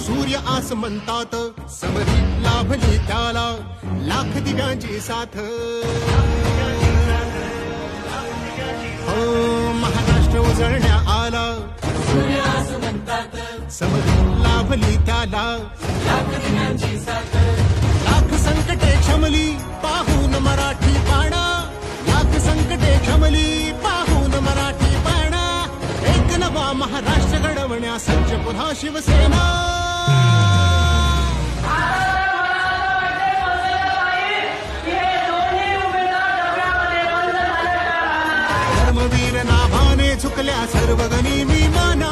सूर्य आस म्हणतात समरी लाभली त्याला लाख दिव्यांची साथ हो महाराष्ट्र उजळण्या आला सूर्य आस म्हणतात समरी लाभली त्याला लाख दिव्यांची साथ लाख संकटे क्षमली पाहून मराठी पाणा लाख संकटे क्षमली पाहून मराठी पाणा एक नवा महाराष्ट्र घडवण्या सज्ज पुन्हा शिवसेना धर्मवीर नाभाने झुकल्या सर्व गणी विमाना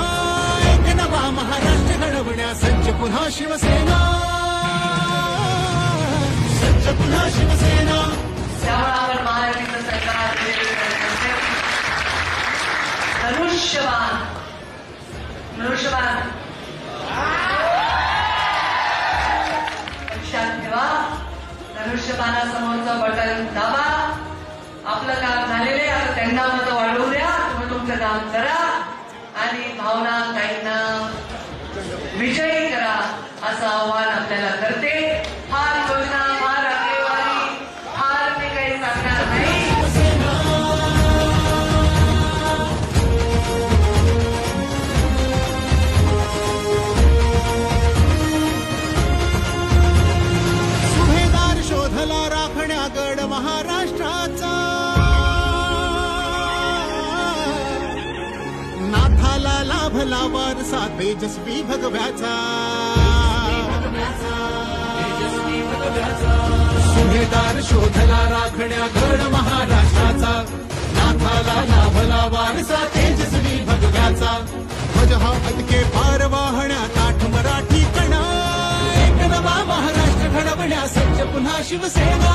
एक नवा महाराष्ट्र घडवण्या सज्ज पुन्हा शिवसेना सज्ज पुन्हा शिवसेना महाराष्ट्र सरकार धनुष्यबाण लक्षात ठेवा धनुष्यबाणासमोरचं बटन दाबा आपलं काम झालेले आता त्यांना मत वाढवू द्या तुम्ही तुमचं काम करा आणि भावना काहींना विजयी करा असं आव्हान आपल्याला करते फार योजना फार आकडेवारी फार मी काही सांगणार नाही शोधला राखण्या गड महाराष्ट्राचा नाथाला लाभला वारसा तेजस्वी भगव्याचा सुभेदार शोधला राखण्या गड महाराष्ट्राचा नाथाला लाभला वारसा तेजस्वी भगव्याचा ध्वज हा अटके पार वाहण्या ताठ मराठी कणा एक नवा महाराष्ट्र घडवण्या सज्ज पुन्हा शिवसेना